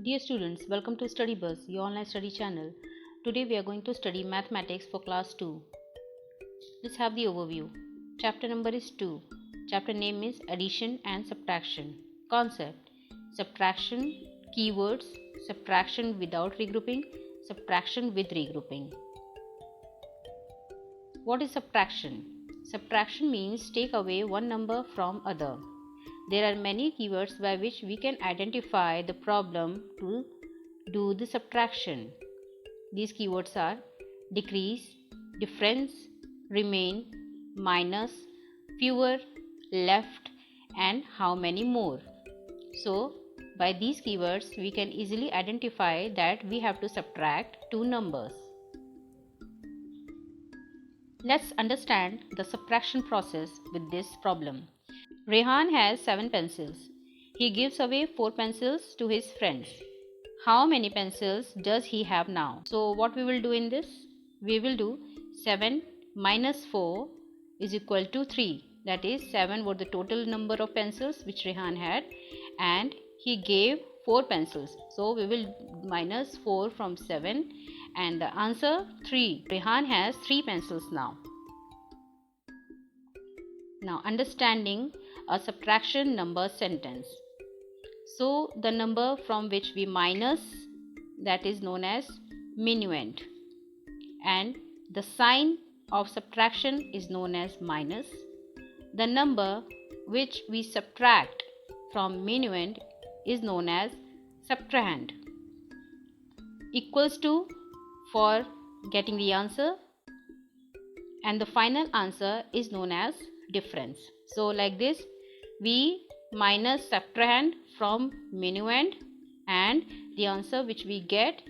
Dear students, welcome to Study Buzz, your online study channel. Today we are going to study mathematics for class 2. Let's have the overview. Chapter number is 2. Chapter name is addition and subtraction. Concept: subtraction, keywords, subtraction without regrouping, subtraction with regrouping. What is subtraction? Subtraction means take away one number from other. There are many keywords by which we can identify the problem to do the subtraction. These keywords are decrease, difference, remain, minus, fewer, left, and how many more. So, by these keywords we can easily identify that we have to subtract two numbers. Let's understand the subtraction process with this problem. Rehan has 7 pencils. He gives away 4 pencils to his friends. How many pencils does he have now? So what we will do in this? We will do 7 minus 4 is equal to 3. That is 7 was the total number of pencils which Rehan had, and he gave 4 pencils. So we will minus 4 from 7 and the answer 3. Rehan has 3 pencils now. Now understanding a subtraction number sentence. So the number from which we minus, that is known as minuend, and the sign of subtraction is known as minus. The number which we subtract from minuend is known as subtrahend. Equals to for getting the answer, and the final answer is known as difference. So like this, we minus subtrahend from minuend and the answer which we get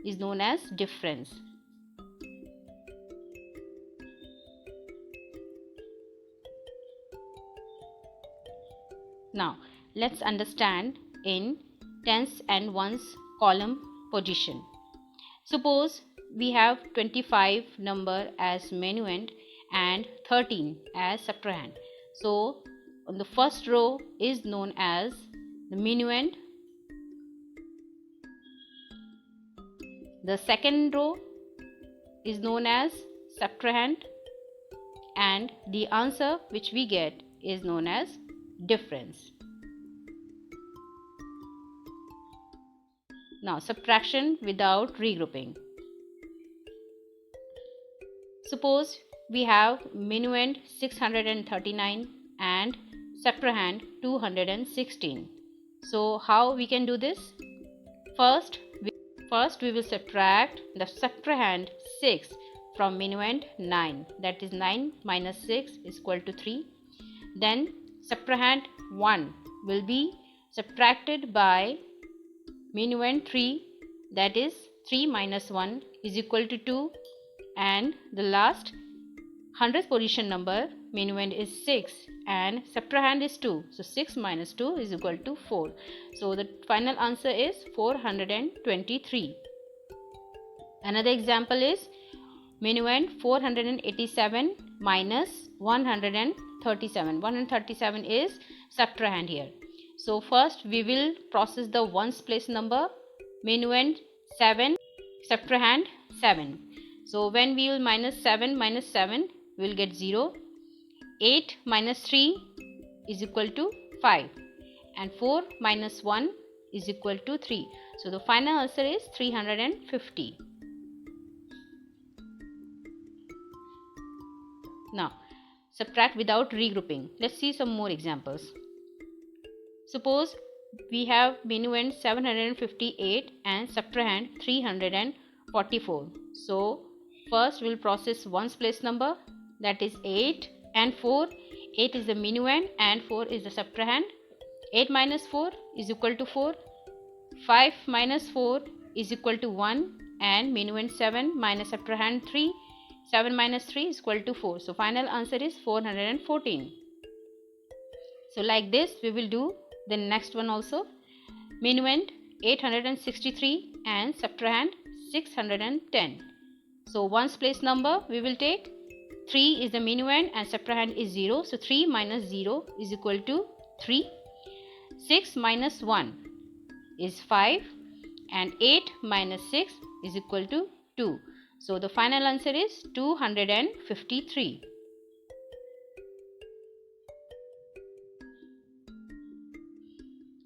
is known as difference. Now let's understand in tens and ones column position. Suppose we have 25 number as minuend and 13 as subtrahend. So on the first row is known as the minuend, the second row is known as subtrahend, and the answer which we get is known as difference. Now subtraction without regrouping. Suppose we have minuend 639 and subtrahend 216. So how we can do this? First we will subtract the subtrahend 6 from minuend 9. That is 9 minus 6 is equal to 3. Then subtrahend 1 will be subtracted by minuend 3. That is 3 minus 1 is equal to 2. And the last 100th position number minuend is 6 and subtrahend is 2. So 6 minus 2 is equal to 4. So the final answer is 423. Another example is minuend 487 minus 137. 137 is subtrahend here. So first we will process the ones place number. Minuend 7, subtrahend 7. So when we will minus 7 minus 7, we will get 0. 8 minus 3 is equal to 5. And 4 minus 1 is equal to 3. So the final answer is 350. Now subtract without regrouping. Let's see some more examples. Suppose we have minuend 758 and subtrahend 344. So first we will process ones place number, that is 8 and 4. 8 is the minuend and 4 is the subtrahend. 8 minus 4 is equal to 4. 5 minus 4 is equal to 1 and minuend 7 minus subtrahend 3. 7 minus 3 is equal to 4. So final answer is 414. So like this we will do the next one also. Minuend 863 and subtrahend 610. So ones place number we will take 3 is the minuend and subtrahend is 0. So 3 minus 0 is equal to 3. 6 minus 1 is 5 and 8 minus 6 is equal to 2. So the final answer is 253.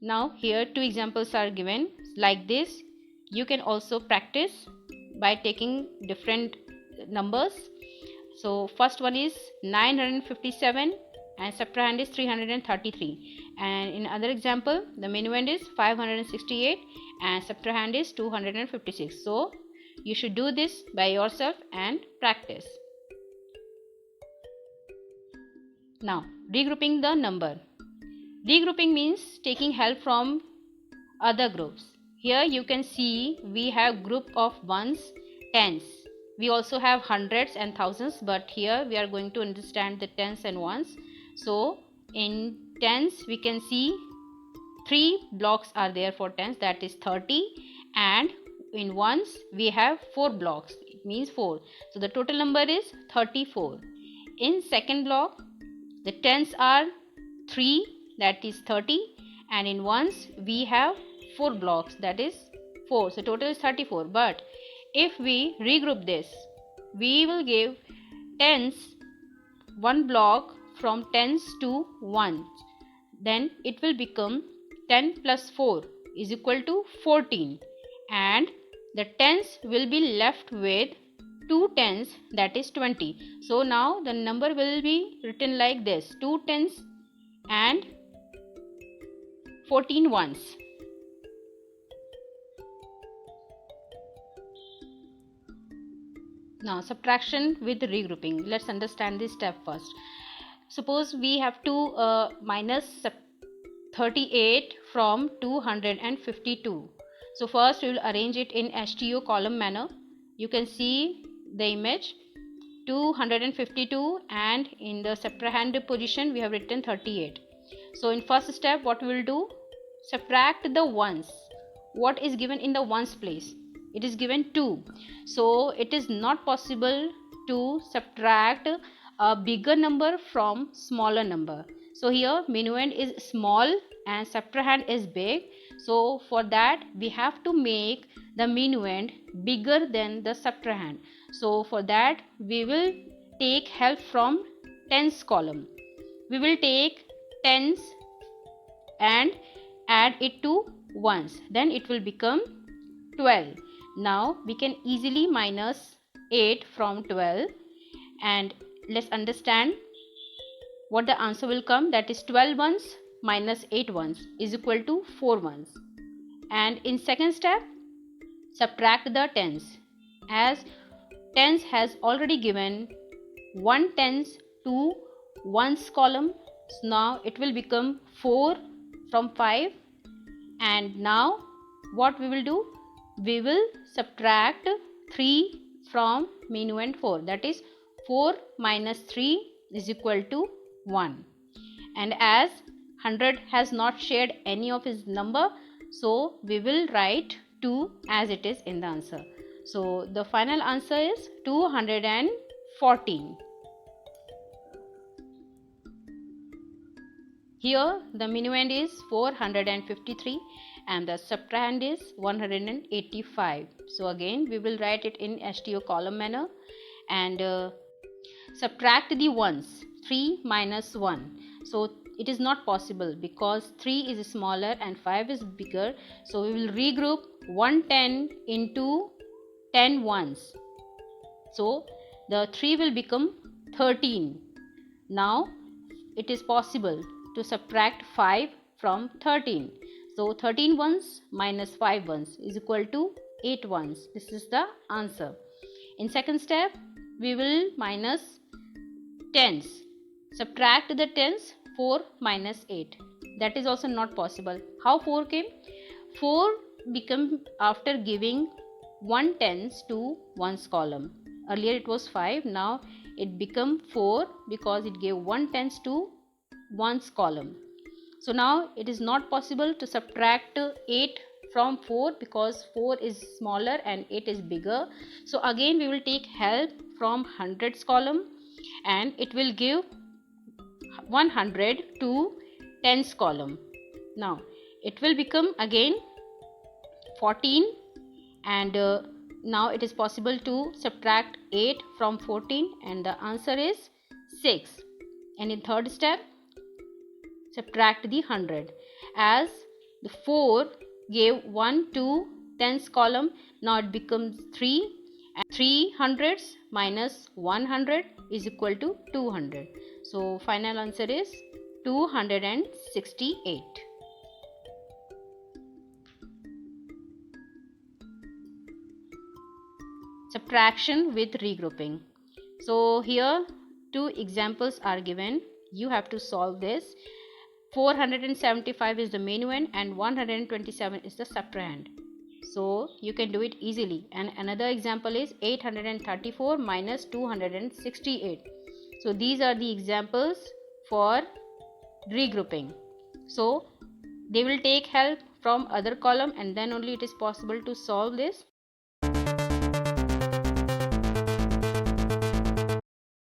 Now here two examples are given like this. You can also practice by taking different numbers. So first one is 957 and subtrahend is 333, and in other example the minuend is 568 and subtrahend is 256. So you should do this by yourself and practice. Now regrouping the number. Regrouping means taking help from other groups. Here you can see we have group of ones, tens. We also have hundreds and thousands, but here we are going to understand the tens and ones. So in tens we can see 3 blocks are there for tens, that is 30, and in ones we have 4 blocks, it means 4. So the total number is 34. In second block the tens are 3, that is 30, and in ones we have 4 blocks, that is 4. So total is 34. But if we regroup this, we will give tens one block from tens to ones. Then it will become 10 plus 4 is equal to 14, and the tens will be left with 2 tens, that is 20. So now the number will be written like this: 2 tens and 14 ones. Now subtraction with regrouping. Let's understand this step first. Suppose we have to minus 38 from 252. So first we will arrange it in STO column manner. You can see the image 252, and in the subtrahend position we have written 38. So in first step what we will do, subtract the ones. What is given in the ones place? It is given 2. So it is not possible to subtract a bigger number from smaller number. So here minuend is small and subtrahend is big. So for that we have to make the minuend bigger than the subtrahend. So for that we will take help from tens column. We will take tens and add it to ones, then it will become 12. Now we can easily minus 8 from 12, and let's understand what the answer will come, that is 12 ones minus 8 ones is equal to 4 ones. And in second step, subtract the tens, as tens has already given 1 tens to ones column. So now it will become 4 from 5, and now what we will do, we will subtract 3 from minuend 4, that is 4 minus 3 is equal to 1. And as 100 has not shared any of his number, so we will write 2 as it is in the answer. So the final answer is 214. Here the minuend is 453 and the subtrahend is 185. So again we will write it in STO column manner and subtract the ones. 3 minus 1. So it is not possible because 3 is smaller and 5 is bigger. So we will regroup 110 into 10 ones. So the 3 will become 13. Now it is possible to subtract 5 from 13. So 13 ones minus 5 ones is equal to 8 ones. This is the answer. In second step, we will minus tens. Subtract the tens, 4 minus 8. That is also not possible. How 4 came? 4 become after giving 1 tens to ones column. Earlier it was 5. Now it become 4 because it gave 1 tens to ones column. So now it is not possible to subtract 8 from 4 because 4 is smaller and 8 is bigger. So again we will take help from hundreds column and it will give 100 to tens column. Now it will become again 14, and now it is possible to subtract 8 from 14, and the answer is 6. And in third step, subtract the 100, as the 4 gave 1 to tens column. Now it becomes 3, and 3 hundreds minus 100 is equal to 200. So final answer is 268. Subtraction with regrouping. So here two examples are given. You have to solve this. 475 is the minuend and 127 is the subtrahend. So you can do it easily. And another example is 834 minus 268. So these are the examples for regrouping. So they will take help from other column, and then only it is possible to solve this.